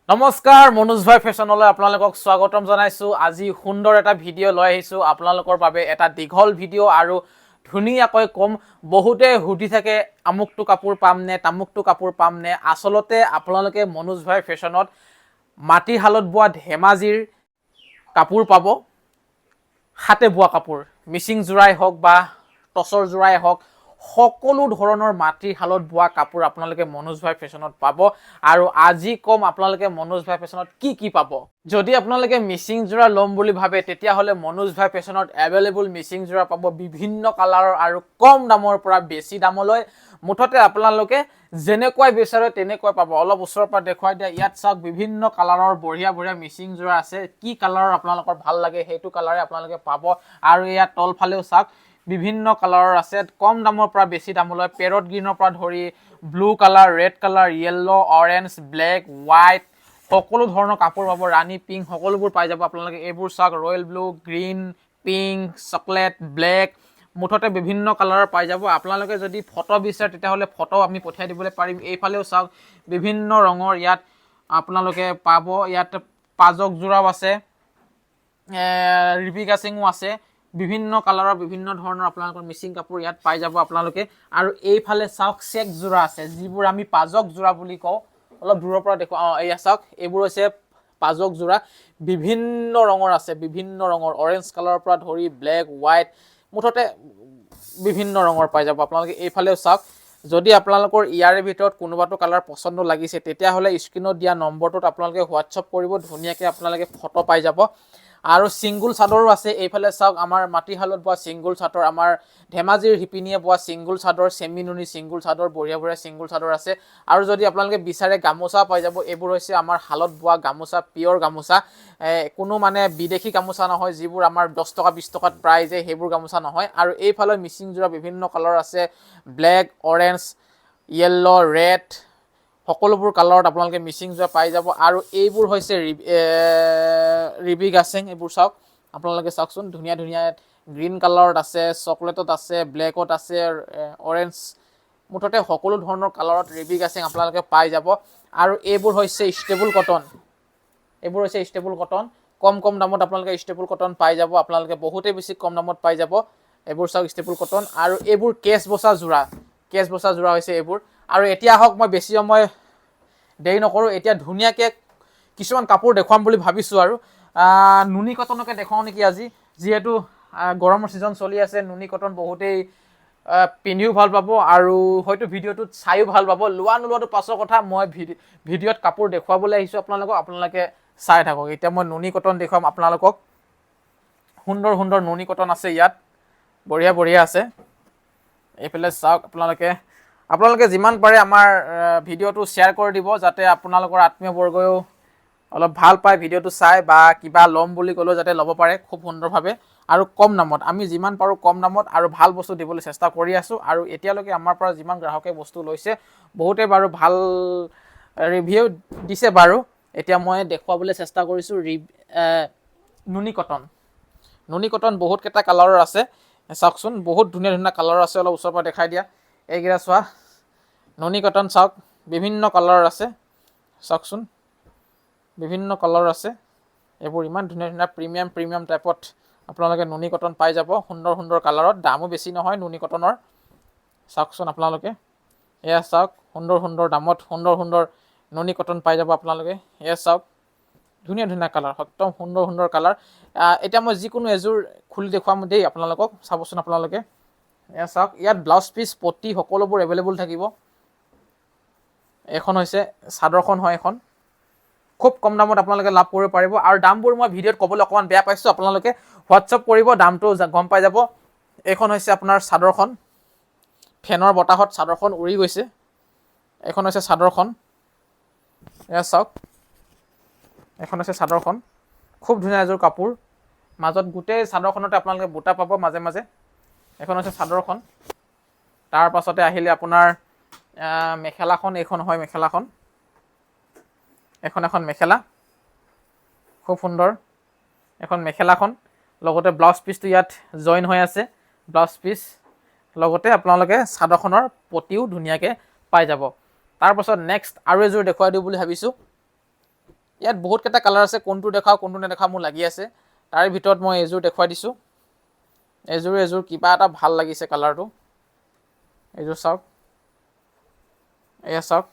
নমস্কাৰ মনোজ ভাই ফেশ্বনলৈ আপোনালোকক স্বাগতম জনাইছো। আজি সুন্দৰ এটা ভিডিঅ' লৈ আহিছো আপোনালোকৰ বাবে, এটা দীঘল ভিডিঅ' আৰু ধুনীয়াকৈ কম। বহুতে সুধি থাকে আমুকটো কাপোৰ পাম নে, তামুকটো কাপোৰ পাম নে। আচলতে আপোনালোকে মনোজ ভাই ফেশ্বনত মাটিশালত বোৱা ধেমাজিৰ কাপোৰ পাব। হাতে বোৱা কাপোৰ, মিচিং যোৰাই হওক বা টচৰ যোৰাই হওক, সকলো ধৰণৰ মাটিশালত বোৱা কাপোৰ আপোনালোকে মনোজ ভাই ফেশ্বনত পাব। আৰু আজি কম আপোনালোকে মনোজ ভাই ফেশ্বনত কি পাব। যদি আপোনালোকে মিচিং যোৰা ল'ম বুলি ভাবে তেতিয়াহ'লে মনোজ ভাই ফেশ্বনত এভেইলেবল মিচিং যোৰা পাব, বিভিন্ন কালাৰৰ আৰু কম দামৰ পৰা বেছি দামলৈ। মুঠতে আপোনালোকে যেনেকৈ বিচাৰে তেনেকৈ পাব। অলপ ওচৰৰ পৰা দেখুৱাই দিয়া, ইয়াত চাওক বিভিন্ন কালাৰৰ বঢ়িয়া বঢ়িয়া মিচিং যোৰা আছে। কি কালাৰৰ আপোনালোকৰ ভাল লাগে সেইটো কালাৰে আপোনালোকে পাব। আৰু ইয়াত তলফালেও চাওক বিভিন্ন কালাৰৰ আছে, কম দামৰ পৰা বেছি দামলৈ। পেৰট গ্ৰীণৰ পৰা ধৰি blue colour, red colour, yellow, orange, black, white, সকলো ধৰণৰ কাপোৰ পাব। ৰাণী পিংক সকলোবোৰ পাই যাব আপোনালোকে। এইবোৰ চাওক royal blue, green, pink, chocolate, black, মুঠতে বিভিন্ন কালাৰৰ পাই যাব। আপোনালোকে যদি ফটো বিচাৰে তেতিয়াহ'লে ফটো আমি পঠিয়াই দিবলৈ পাৰিম। এইফালেও চাওক বিভিন্ন ৰঙৰ ইয়াত আপোনালোকে পাব। ইয়াত পাজক যোৰাও আছে, ৰিবি গাছিঙো আছে, বিভিন্ন কালাৰৰ বিভিন্ন ধৰণৰ আপোনালোকৰ মিচিং কাপোৰ ইয়াত পাই যাব আপোনালোকে। আৰু এইফালে চাওক চেক যোৰা আছে, যিবোৰ আমি পাজক যোৰা বুলি কওঁ। অলপ দূৰৰ পৰা দেখুৱা, এয়া চাওক এইবোৰ হৈছে পাজক যোৰা। বিভিন্ন ৰঙৰ আছে, বিভিন্ন ৰঙৰ, অৰেঞ্জ কালাৰৰ পৰা ধৰি ব্লেক, হোৱাইট, মুঠতে বিভিন্ন ৰঙৰ পাই যাব আপোনালোকে। এইফালেও চাওক, যদি আপোনালোকৰ ইয়াৰে ভিতৰত কোনোবাটো কালাৰ পচন্দ লাগিছে তেতিয়াহ'লে স্ক্ৰীণত দিয়া নম্বৰটোত আপোনালোকে হোৱাটছআপ কৰিব, ধুনীয়াকৈ আপোনালোকে ফটো পাই যাব। আৰু ছিংগুল চাদৰো আছে। এইফালে চাওক আমাৰ মাটিশালত বোৱা ছিংগুল চাদৰ, আমাৰ ধেমাজিৰ শিপিনীয়ে বোৱা ছিংগুল চাদৰ, চেমি নুনি ছিংগুল চাদৰ, বঢ়িয়া বঢ়িয়া ছিংগুল চাদৰ আছে। আৰু যদি আপোনালোকে বিচাৰে গামোচা পাই যাব। এইবোৰ হৈছে আমাৰ শালত বোৱা গামোচা, পিয়ৰ গামোচা, কোনো মানে বিদেশী গামোচা নহয়, যিবোৰ আমাৰ 10 টকা 20 টকাত প্ৰায় যে সেইবোৰ গামোচা নহয়। আৰু এইফালে মিচিং যোৰা বিভিন্ন কালাৰ আছে, ব্লেক, অৰেঞ্জ, য়েল্লো, ৰেড, সকলোবোৰ কালাৰত আপোনালোকে মিচিং যোৰা পাই যাব। আৰু এইবোৰ হৈছে ৰিবি গাছেং। এইবোৰ চাওক আপোনালোকে চাওকচোন, ধুনীয়া ধুনীয়া গ্ৰীণ কালাৰত আছে, চকলেটত আছে, ব্লেকত আছে, অৰেঞ্জ, মুঠতে সকলো ধৰণৰ কালাৰত ৰিবি গাছেং আপোনালোকে পাই যাব। আৰু এইবোৰ হৈছে ষ্টেবল কটন। এইবোৰ হৈছে ষ্টেবল কটন, কম দামত আপোনালোকে ষ্টেবল কটন পাই যাব আপোনালোকে, বহুতেই বেছি কম দামত পাই যাব। এইবোৰ চাওক ষ্টেবল কটন। আৰু এইবোৰ কেচ বচা যোৰা, কেচ বচা যোৰা হৈছে এইবোৰ। আৰু এতিয়া আহক, মই বেছি সময় দেৰি নকৰোঁ, এতিয়া ধুনীয়াকৈ কিছুমান কাপোৰ দেখুৱাম বুলি ভাবিছোঁ। আৰু নুনি কটনকে দেখুৱাওঁ নেকি আজি, যিহেতু গৰমৰ ছিজন চলি আছে। নুনি কটন বহুতেই পিন্ধিও ভাল পাব আৰু হয়তো ভিডিঅ'টোত চাইও ভাল পাব। লোৱা নোলোৱাটো পাছৰ কথা, মই ভিডিঅ'ত কাপোৰ দেখুৱাবলৈ আহিছোঁ আপোনালোকক, আপোনালোকে চাই থাকক। এতিয়া মই নুনি কটন দেখুৱাম আপোনালোকক। সুন্দৰ সুন্দৰ নুনি কটন আছে ইয়াত, বঢ়িয়া বঢ়িয়া আছে। এইফালে চাওক আপোনালোকে যিমান পাৰে আমাৰ ভিডিঅ'টো শ্বেয়াৰ কৰি দিব, যাতে আপোনালোকৰ আত্মীয়বৰ্গও অলপ ভাল পায় ভিডিঅ'টো চাই, বা কিবা ল'ম বুলি ক'লেও যাতে ল'ব পাৰে খুব সুন্দৰভাৱে আৰু কম দামত। আমি যিমান পাৰোঁ কম দামত আৰু ভাল বস্তু দিবলৈ চেষ্টা কৰি আছোঁ। আৰু এতিয়ালৈকে আমাৰ পৰা যিমান গ্ৰাহকে বস্তু লৈছে, বহুতে বাৰু ভাল ৰিভিউ দিছে বাৰু। এতিয়া মই দেখুৱাবলৈ চেষ্টা কৰিছোঁ নুনি কটন। নুনি কটন বহুতকেইটা কালাৰৰ আছে, চাওকচোন বহুত ধুনীয়া ধুনীয়া কালাৰ আছে। অলপ ওচৰৰ পৰা দেখাই দিয়া, এইকেইটা চোৱা নুনি কটন চাওক, বিভিন্ন কালাৰৰ আছে, চাওকচোন বিভিন্ন কালাৰ আছে। এইবোৰ ইমান ধুনীয়া ধুনীয়া প্ৰিমিয়াম টাইপত আপোনালোকে নুনি কটন পাই যাব, সুন্দৰ সুন্দৰ কালাৰত। দামো বেছি নহয় নুনি কটনৰ, চাওকচোন আপোনালোকে। এয়া চাওক সুন্দৰ সুন্দৰ দামত সুন্দৰ সুন্দৰ নুনি কটন পাই যাব আপোনালোকে। এয়া চাওক ধুনীয়া ধুনীয়া কালাৰ, একদম সুন্দৰ সুন্দৰ কালাৰ। এতিয়া মই যিকোনো এযোৰ খুলি দেখুৱাম দেই আপোনালোকক, চাবচোন আপোনালোকে। এয়া চাওক, ইয়াত ব্লাউজ পিচ পটি সকলোবোৰ এভেইলেবল থাকিব। এখন হৈছে চাদৰখন হয়, এখন খুব কম দামত আপোনালোকে লাভ কৰিব পাৰিব। আৰু দামবোৰ মই ভিডিঅ'ত ক'বলৈ অকণমান বেয়া পাইছোঁ, আপোনালোকে হোৱাটছআপ কৰিব, দামটো গম পাই যাব। এইখন হৈছে আপোনাৰ চাদৰখন, ফেনৰ বতাহত চাদৰখন উৰি গৈছে। এইখন হৈছে চাদৰখন, এয়া চাওক, এখন হৈছে চাদৰখন, খুব ধুনীয়া এযোৰ কাপোৰ। মাজত গোটেই চাদৰখনতে আপোনালোকে বুটা পাব মাজে মাজে। এখন হৈছে চাদৰখন। তাৰ পাছতে আহিলে আপোনাৰ মেখেলাখন। এইখন হয় মেখেলাখন, এখন মেখেলা, খুব সুন্দৰ এখন মেখেলাখন। লগতে ব্লাউজ পিচটো ইয়াত জইন হৈ আছে, ব্লাউজ পিচ লগতে আপোনালোকে চাদৰখনৰ পটিও ধুনীয়াকৈ পাই যাব। তাৰপাছত নেক্সট আৰু এযোৰ দেখুৱাই দিওঁ বুলি ভাবিছোঁ। ইয়াত বহুত কেইটা কালাৰ আছে, কোনটো দেখাওঁ কোনটো নেদেখাওঁ মোৰ লাগি আছে। তাৰে ভিতৰত মই এইযোৰ দেখুৱাই দিছোঁ। এযোৰ কিবা এটা ভাল লাগিছে কালাৰটো। এইযোৰ চাওক, এয়া চাওক,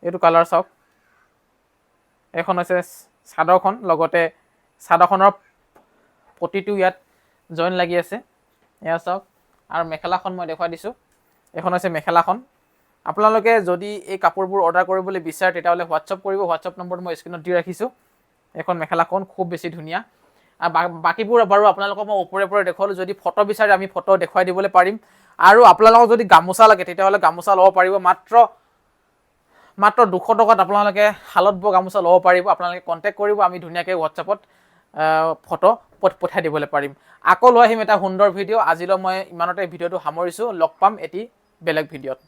এইটো কালাৰ চাওক। এইখন হৈছে চাদৰখন, লগতে চাদৰখনৰ প্ৰতিটো ইয়াত জইন লাগি আছে, এয়া চাওক। আৰু মেখেলাখন মই দেখুৱাই দিছোঁ, এইখন হৈছে মেখেলাখন। আপোনালোকে যদি এই কাপোৰবোৰ অৰ্ডাৰ কৰিবলৈ বিচাৰে তেতিয়াহ'লে হোৱাটছআপ কৰিব। হোৱাটছআপ নম্বৰটো মই স্ক্ৰীণত দি ৰাখিছোঁ। এইখন মেখেলাখন খুব বেছি ধুনীয়া। আৰু বাকীবোৰ বাৰু আপোনালোকক মই ওপৰে দেখুৱালোঁ। যদি ফটো বিচাৰে আমি ফটো দেখুৱাই দিবলৈ পাৰিম। আৰু আপোনালোকক যদি গামোচা লাগে তেতিয়াহ'লে গামোচা ল'ব পাৰিব। মাত্ৰ 200 টকাত আপোনালোকে শালত বোৱা গামোচা ল'ব পাৰিব। আপোনালোকে কণ্টেক্ট কৰিব, আমি ধুনীয়াকৈ হোৱাটছআপত ফটো পঠাই দিবলৈ পাৰিম। আকৌ লৈ আহিম এটা সুন্দৰ ভিডিঅ'। আজিলৈ মই ইমানতে ভিডিঅ'টো সামৰিছোঁ। লগ পাম এটি বেলেগ ভিডিঅ'ত।